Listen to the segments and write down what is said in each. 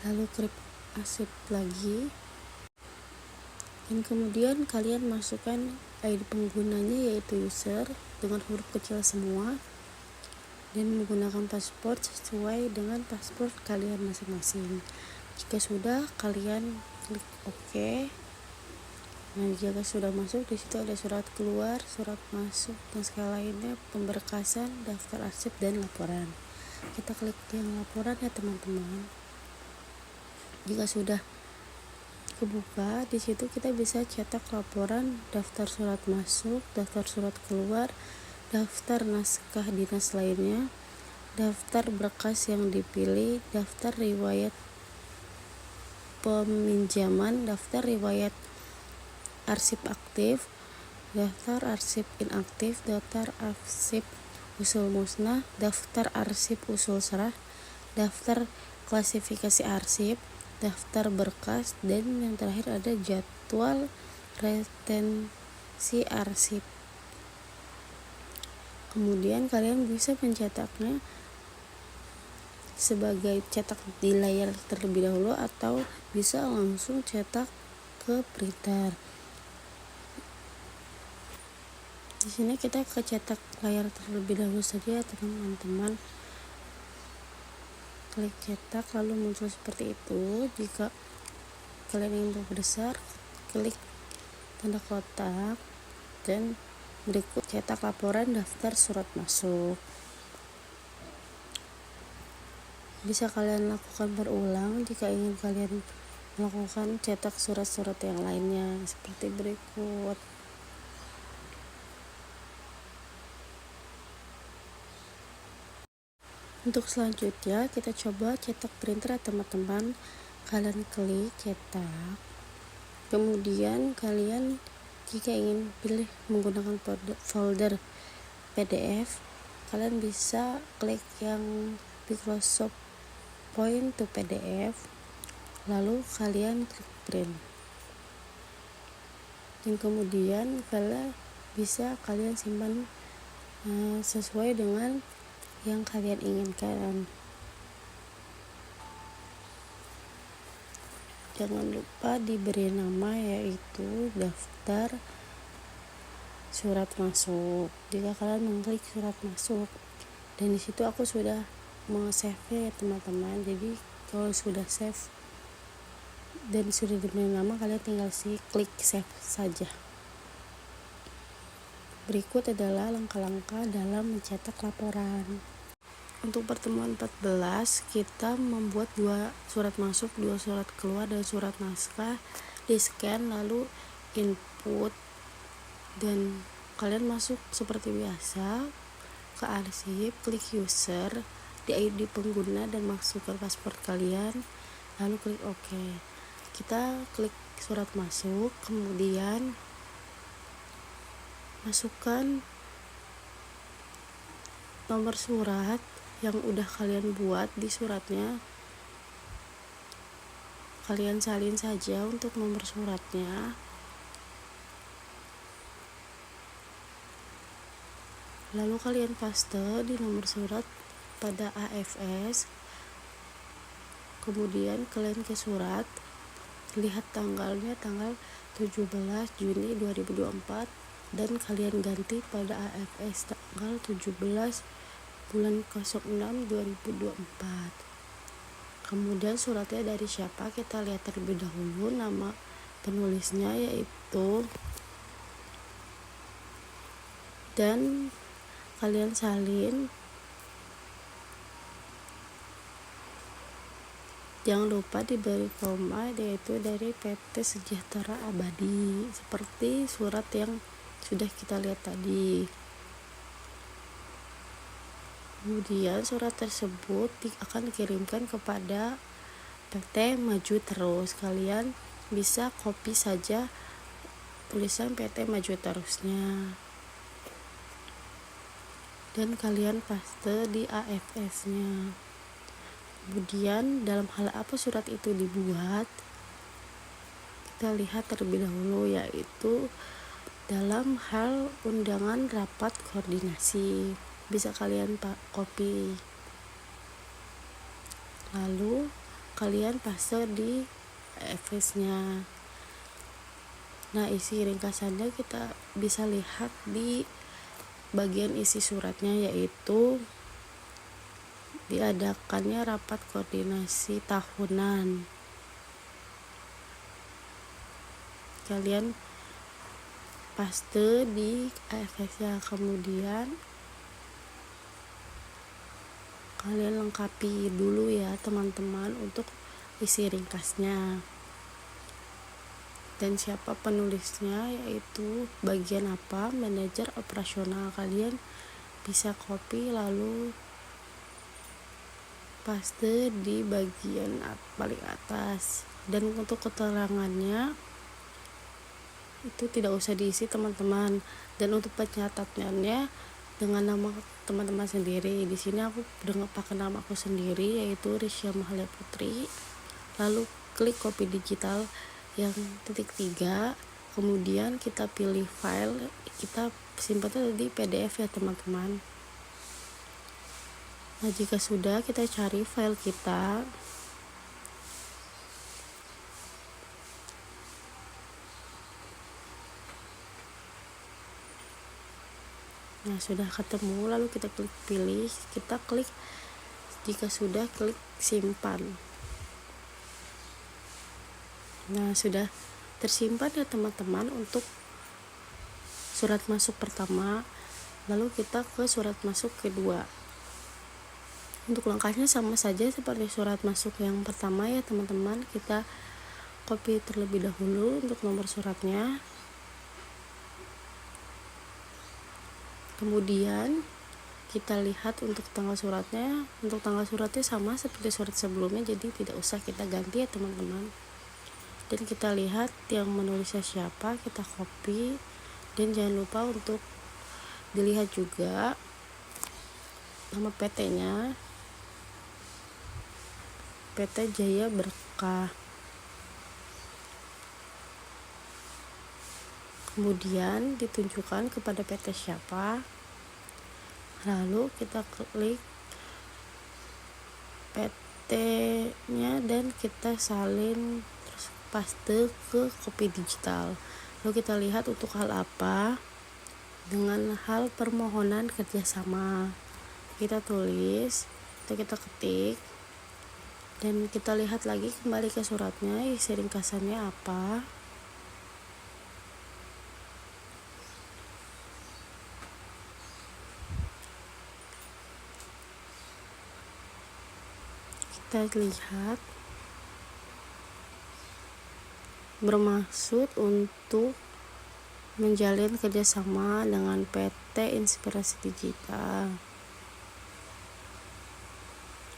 lalu klik arsip lagi, dan kemudian kalian masukkan ID penggunanya yaitu user dengan huruf kecil semua dan menggunakan password sesuai dengan password kalian masing-masing. Jika sudah, kalian klik OK. Nah, jika sudah masuk, di situ ada surat keluar, surat masuk, dan segala lainnya, pemberkasan, daftar arsip, dan laporan. Kita klik yang laporan ya teman-teman. Jika sudah kebuka, di situ kita bisa cetak laporan, daftar surat masuk, daftar surat keluar, daftar naskah dinas lainnya, daftar berkas yang dipilih, daftar riwayat peminjaman, daftar riwayat arsip aktif, daftar arsip inaktif, daftar arsip usul musnah, daftar arsip usul serah, daftar klasifikasi arsip, daftar berkas, dan yang terakhir ada jadwal retensi arsip. Kemudian kalian bisa mencetaknya sebagai cetak di layar terlebih dahulu atau bisa langsung cetak ke printer. Di sini kita ke cetak layar terlebih dahulu saja teman-teman. Klik cetak lalu muncul seperti itu. Jika kalian ingin memperbesar, klik tanda kotak dan berikut cetak laporan daftar surat masuk. Bisa kalian lakukan berulang jika ingin kalian melakukan cetak surat-surat yang lainnya seperti berikut. Untuk selanjutnya kita coba cetak printer ya teman-teman. Kalian klik cetak, kemudian kalian jika ingin pilih menggunakan folder PDF, kalian bisa klik yang Microsoft Point to PDF, lalu kalian klik print, dan kemudian file bisa kalian simpan sesuai dengan yang kalian inginkan. Jangan lupa diberi nama yaitu daftar surat masuk. Jika kalian mengklik surat masuk, dan di situ aku sudah save ya teman-teman. Jadi kalau sudah save dan sudah diberi nama, kalian tinggal klik save saja. Berikut adalah langkah-langkah dalam mencetak laporan. Untuk pertemuan 14, kita membuat 2 surat masuk, 2 surat keluar, dan surat naskah. Di scan lalu input, dan kalian masuk seperti biasa ke arsip, klik user, di ID pengguna dan masukkan password kalian, lalu klik OK. Kita klik surat masuk, kemudian masukkan nomor surat yang udah kalian buat di suratnya. Kalian salin saja untuk nomor suratnya. Lalu kalian paste di nomor surat pada AFS. Kemudian kalian ke surat, lihat tanggalnya tanggal 17 Juni 2024 dan kalian ganti pada AFS tanggal 17 bulan 06 2024. Kemudian suratnya dari siapa, kita lihat terlebih dahulu. Nama penulisnya yaitu, dan kalian salin. Jangan lupa diberi koma yaitu dari PT Sejahtera Abadi, seperti surat yang sudah kita lihat tadi. Kemudian surat tersebut akan dikirimkan kepada PT Maju Terus. Kalian bisa copy saja tulisan PT Maju Terusnya, dan kalian paste di AFS-nya. Kemudian dalam hal apa surat itu dibuat, kita lihat terlebih dahulu, yaitu dalam hal undangan rapat koordinasi. Bisa kalian copy. Lalu kalian paste di AFS-nya. Nah, isi ringkasannya kita bisa lihat di bagian isi suratnya, yaitu diadakannya rapat koordinasi tahunan. Kalian paste di AFS-nya, kemudian kalian lengkapi dulu ya teman-teman untuk isi ringkasnya dan siapa penulisnya, yaitu bagian apa, manajer operasional. Kalian bisa copy lalu paste di bagian paling atas. Dan untuk keterangannya itu tidak usah diisi teman-teman, dan untuk pencatatannya dengan nama teman-teman sendiri. Di sini aku udah pakai nama aku sendiri, yaitu Risya Mahalia Putri. Lalu klik copy digital yang ×3, kemudian kita pilih file, kita simpan di PDF ya teman-teman. Nah, jika sudah, kita cari file kita. Nah, sudah ketemu, lalu kita klik pilih, kita klik, jika sudah klik simpan. Nah, sudah tersimpan ya teman-teman untuk surat masuk pertama. Lalu kita ke surat masuk kedua. Untuk langkahnya sama saja seperti surat masuk yang pertama ya teman-teman. Kita copy terlebih dahulu untuk nomor suratnya. Kemudian kita lihat untuk tanggal suratnya. Untuk tanggal suratnya sama seperti surat sebelumnya, jadi tidak usah kita ganti ya teman-teman. Dan kita lihat yang menulisnya siapa, kita copy. Dan jangan lupa untuk dilihat juga nama PT-nya, PT Jaya Berkah. Kemudian ditunjukkan kepada PT siapa, lalu kita klik PT-nya dan kita salin, terus paste ke copy digital. Lalu kita lihat untuk hal apa, dengan hal permohonan kerjasama. Kita tulis atau kita ketik, dan kita lihat lagi kembali ke suratnya, isi ringkasannya apa. Kita lihat bermaksud untuk menjalin kerjasama dengan PT Inspirasi Digital.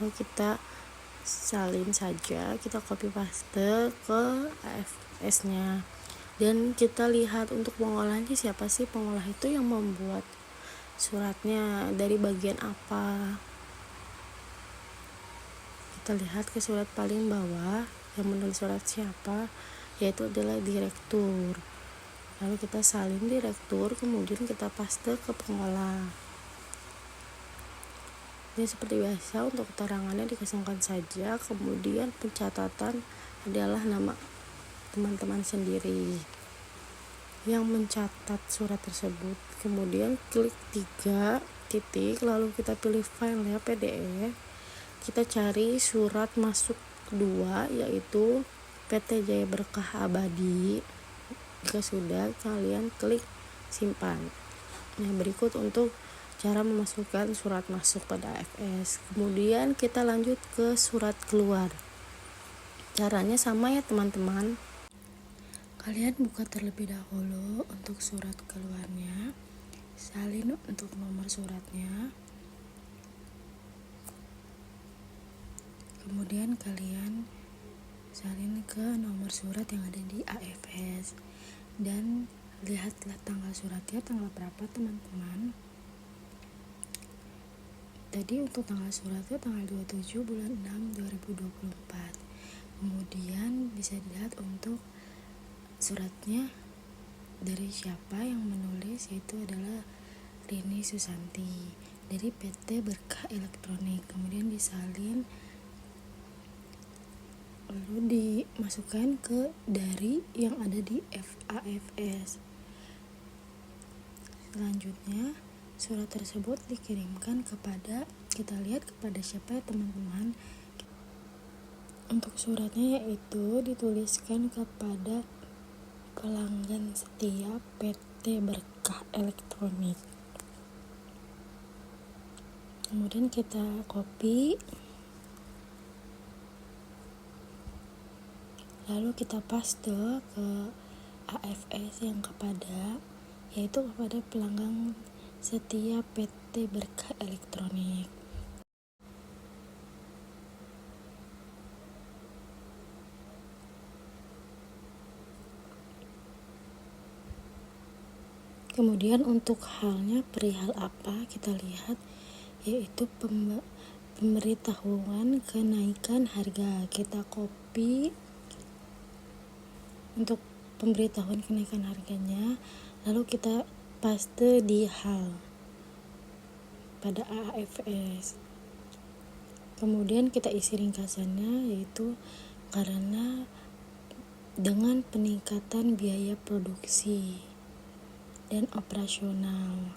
Lalu kita salin saja, kita copy paste ke AFS-nya. Dan kita lihat untuk pengolahnya siapa sih, pengolah itu yang membuat suratnya dari bagian apa. Kita lihat ke surat paling bawah, yang menulis surat siapa, yaitu adalah direktur. Lalu kita salin direktur, kemudian kita paste ke pengolah. Ini seperti biasa, untuk keterangannya dikosongkan saja. Kemudian pencatatan adalah nama teman-teman sendiri yang mencatat surat tersebut. Kemudian klik 3 titik, lalu kita pilih file ya PDF. Kita cari surat masuk kedua, yaitu PT Jaya Berkah Abadi. Jika sudah, kalian klik simpan. Nah, berikut untuk cara memasukkan surat masuk pada AFS. Kemudian kita lanjut ke surat keluar. Caranya sama ya teman-teman. Kalian buka terlebih dahulu untuk surat keluarnya, salin untuk nomor suratnya. Kemudian kalian salin ke nomor surat yang ada di AFS dan lihatlah tanggal suratnya tanggal berapa teman-teman. Tadi untuk tanggal suratnya tanggal 27 bulan 6 2024. Kemudian bisa dilihat untuk suratnya dari siapa yang menulis, yaitu adalah Rini Susanti dari PT Berkah Elektronik. Kemudian disalin lalu dimasukkan ke dari yang ada di FAFS. Selanjutnya surat tersebut dikirimkan kepada, kita lihat kepada siapa ya teman-teman. Untuk suratnya yaitu dituliskan kepada pelanggan setia PT Berkah Elektronik. Kemudian kita copy, lalu kita paste ke AFS yang kepada, yaitu kepada pelanggan setia PT Berkah Elektronik. Kemudian untuk halnya perihal apa kita lihat, yaitu pemberitahuan kenaikan harga. Kita copy untuk pemberitahuan kenaikan harganya, lalu kita paste di hal pada AFS. Kemudian kita isi ringkasannya, yaitu karena dengan peningkatan biaya produksi dan operasional.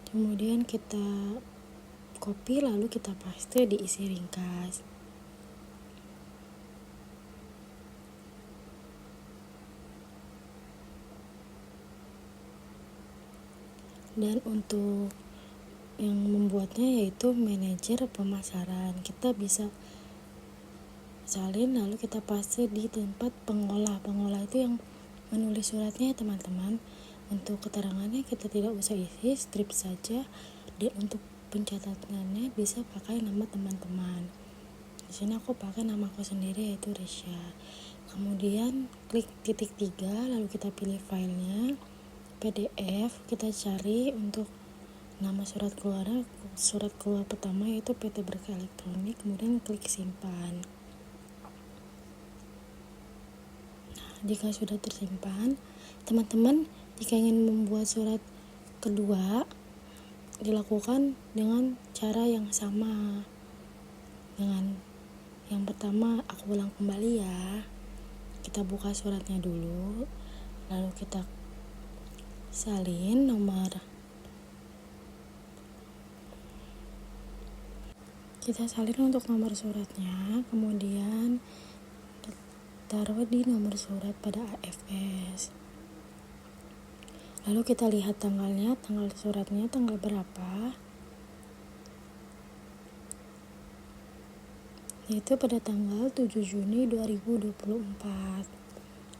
Kemudian kita copy lalu kita paste di isi ringkas. Dan untuk yang membuatnya yaitu manajer pemasaran. Kita bisa salin lalu kita paste di tempat pengolah. Pengolah itu yang menulis suratnya ya teman-teman. Untuk keterangannya kita tidak usah isi, strip saja. Dan untuk pencatatannya bisa pakai nama teman-teman. Di sini aku pakai nama aku sendiri yaitu Risha. Kemudian klik titik 3 lalu kita pilih filenya PDF. Kita cari untuk nama surat keluar pertama yaitu PT Berkah Elektronik. Kemudian klik simpan. Jika sudah tersimpan, teman-teman jika ingin membuat surat kedua dilakukan dengan cara yang sama dengan yang pertama. Aku ulang kembali ya. Kita buka suratnya dulu, lalu kita salin untuk nomor suratnya, kemudian taruh di nomor surat pada AFS. Lalu kita lihat tanggalnya, tanggal suratnya tanggal berapa, yaitu pada tanggal 7 Juni 2024.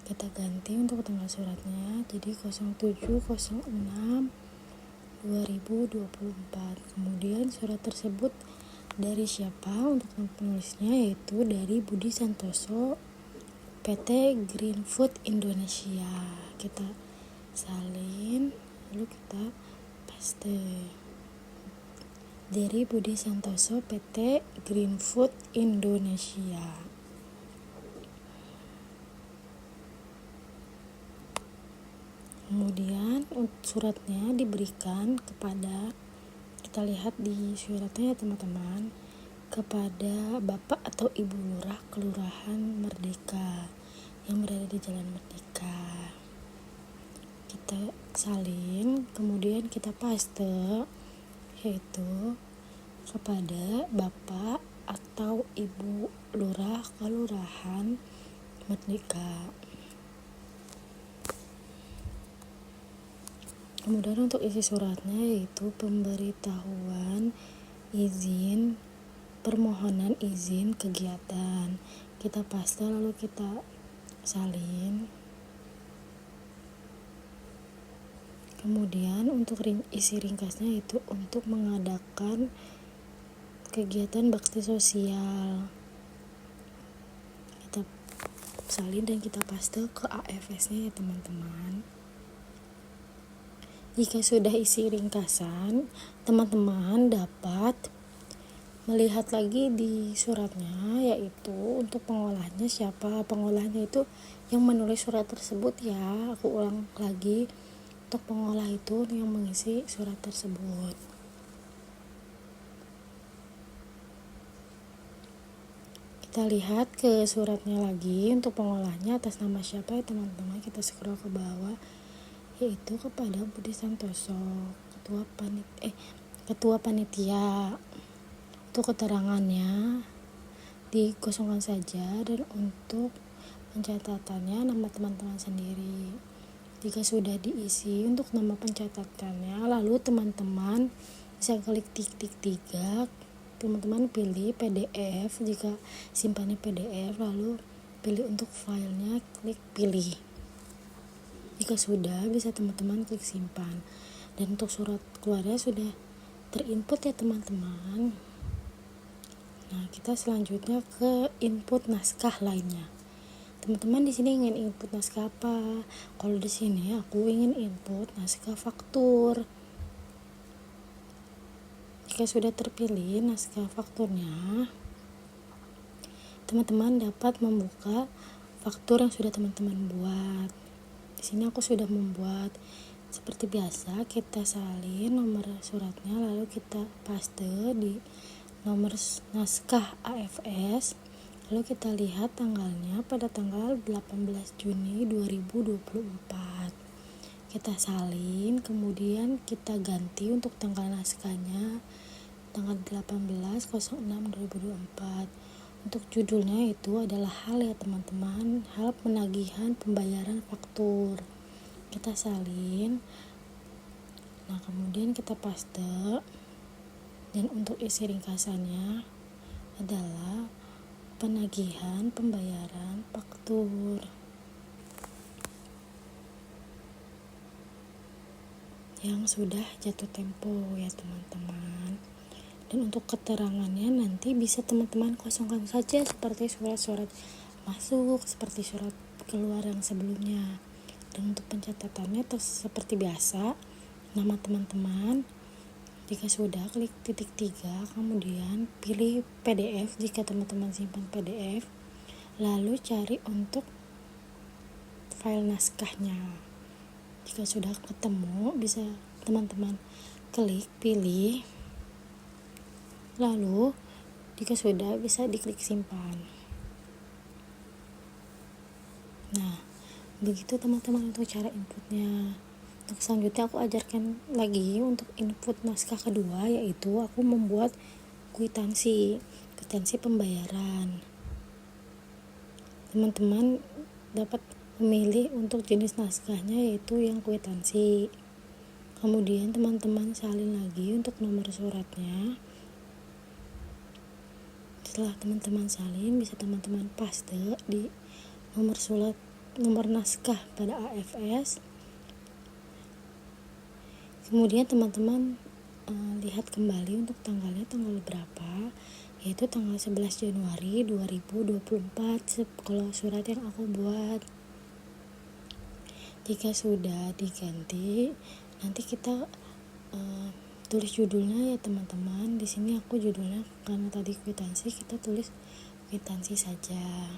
Kita ganti untuk tanggal suratnya jadi 07/06/2024. Kemudian surat tersebut dari siapa? Untuk penulisnya yaitu dari Budi Santoso PT Green Food Indonesia. Kita salin lalu kita paste dari Budi Santoso PT Green Food Indonesia. Kemudian suratnya diberikan kepada, kita lihat di suratnya ya teman-teman, kepada Bapak atau Ibu Lurah Kelurahan Merdeka yang berada di Jalan Merdeka. Kita salin, kemudian kita paste yaitu kepada Bapak atau Ibu Lurah Kelurahan Merdeka. Kemudian untuk isi suratnya yaitu pemberitahuan izin, permohonan izin kegiatan. Kita paste lalu kita salin. Kemudian untuk isi ringkasnya itu untuk mengadakan kegiatan bakti sosial. Kita salin dan kita paste ke AFS-nya ya teman-teman. Jika sudah isi ringkasan, teman-teman dapat melihat lagi di suratnya, yaitu untuk pengolahnya siapa. Pengolahnya itu yang menulis surat tersebut ya. Aku ulang lagi, untuk pengolah itu yang mengisi surat tersebut. Kita lihat ke suratnya lagi, untuk pengolahnya atas nama siapa ya teman-teman. Kita scroll ke bawah, yaitu kepada Budi Santoso, ketua panitia. Untuk keterangannya dikosongkan saja, dan untuk pencatatannya nama teman-teman sendiri. Jika sudah diisi untuk nama pencatatannya, lalu teman-teman bisa klik tik 3. Teman-teman pilih PDF, jika simpannya PDF, lalu pilih untuk filenya, klik pilih. Jika sudah, bisa teman-teman klik simpan. Dan untuk surat keluarnya sudah terinput ya teman-teman. Nah, kita selanjutnya ke input naskah lainnya. Teman-teman di sini ingin input naskah apa? Kalau di sini aku ingin input naskah faktur. Jika sudah terpilih naskah fakturnya, teman-teman dapat membuka faktur yang sudah teman-teman buat. Di sini aku sudah membuat. Seperti biasa, kita salin nomor suratnya, lalu kita paste di nomor naskah AFS. Lalu kita lihat tanggalnya pada tanggal 18 Juni 2024. Kita salin, kemudian kita ganti untuk tanggal naskahnya tanggal 18/06/2024. Untuk judulnya itu adalah hal ya teman-teman, hal penagihan pembayaran faktur. Kita salin. Nah, kemudian kita paste, dan untuk isi ringkasannya adalah penagihan pembayaran faktur. Yang sudah jatuh tempo ya teman-teman. Dan untuk keterangannya nanti bisa teman-teman kosongkan saja, seperti surat-surat masuk, seperti surat keluar yang sebelumnya. Dan untuk pencatatannya seperti biasa, nama teman-teman. Jika sudah, klik titik 3, kemudian pilih PDF jika teman-teman simpan PDF, lalu cari untuk file naskahnya. Jika sudah ketemu, bisa teman-teman klik pilih, lalu jika sudah bisa diklik simpan. Nah, begitu teman-teman untuk cara inputnya. Untuk selanjutnya aku ajarkan lagi untuk input naskah kedua, yaitu aku membuat kwitansi pembayaran. Teman-teman dapat memilih untuk jenis naskahnya, yaitu yang kwitansi. Kemudian teman-teman salin lagi untuk nomor suratnya. Setelah teman-teman salin, bisa teman-teman paste di nomor naskah pada AFS. Kemudian teman-teman lihat kembali untuk tanggalnya tanggal berapa, yaitu tanggal 11 Januari 2024 kalau surat yang aku buat. Jika sudah diganti, nanti kita tulis judulnya ya teman-teman. Di sini aku judulnya, karena tadi kwitansi, kita tulis kwitansi saja,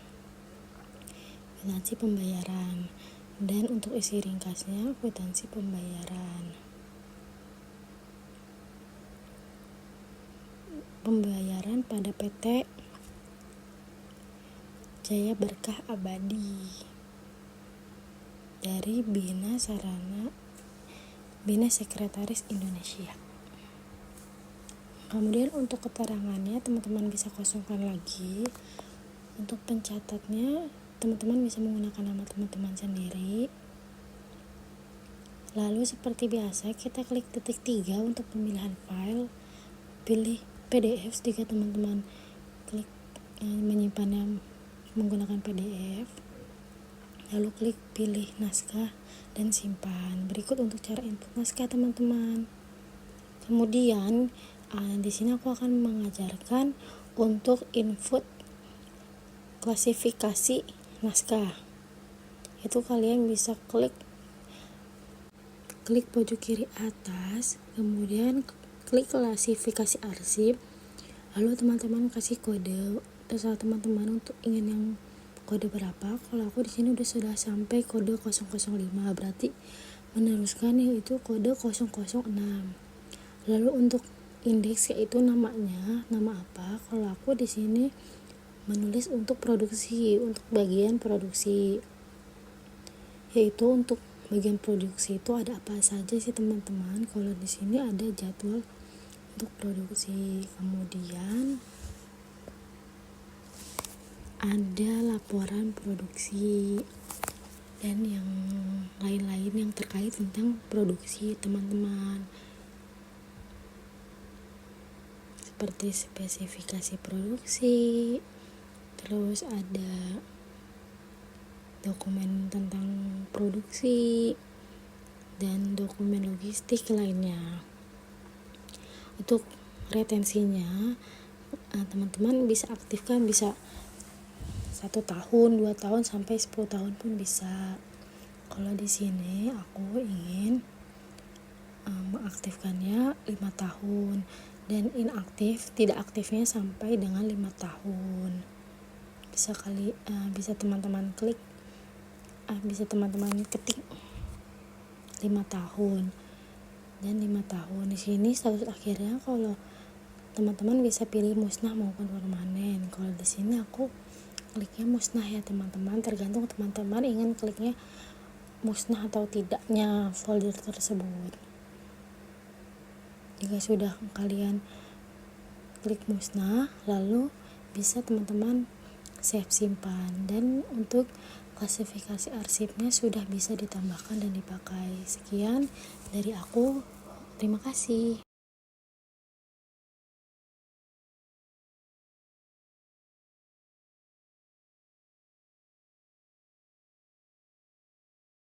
kwitansi pembayaran. Dan untuk isi ringkasnya kwitansi pembayaran pada PT Jaya Berkah Abadi dari Bina Sekretaris Indonesia. Kemudian untuk keterangannya teman-teman bisa kosongkan lagi. Untuk pencatatnya teman-teman bisa menggunakan nama teman-teman sendiri. Lalu seperti biasa kita klik titik 3 untuk pemilihan file, pilih PDF jika teman-teman klik menyimpannya menggunakan PDF, lalu klik pilih naskah dan simpan. Berikut untuk cara input naskah teman-teman. Kemudian di sini aku akan mengajarkan untuk input klasifikasi naskah. Itu kalian bisa klik pojok kiri atas, kemudian klik klasifikasi arsip, lalu teman-teman kasih kode. Terserah teman-teman untuk ingin yang kode berapa. Kalau aku di sini sudah sampai kode 005, berarti meneruskan yaitu kode 006. Lalu untuk indeks, yaitu nama apa. Kalau aku di sini menulis untuk bagian produksi, yaitu untuk bagian produksi itu ada apa saja sih teman-teman. Kalau di sini ada jadwal untuk produksi, kemudian ada laporan produksi, dan yang lain-lain yang terkait tentang produksi teman-teman, seperti spesifikasi produksi, terus ada dokumen tentang produksi dan dokumen logistik lainnya. Untuk retensinya teman-teman bisa aktifkan, bisa 1 tahun, 2 tahun, sampai 10 tahun pun bisa. Kalau di sini aku ingin mengaktifkannya 5 tahun dan tidak aktifnya sampai dengan 5 tahun. Bisa teman-teman klik, bisa teman-teman ketik 5 tahun dan 5 tahun. Di sini status akhirnya kalau teman-teman bisa pilih musnah maupun permanen. Kalau di sini aku kliknya musnah ya teman-teman, tergantung teman-teman ingin kliknya musnah atau tidaknya folder tersebut. Jika sudah kalian klik musnah, lalu bisa teman-teman save simpan, dan untuk klasifikasi arsipnya sudah bisa ditambahkan dan dipakai. Sekian dari aku, terima kasih.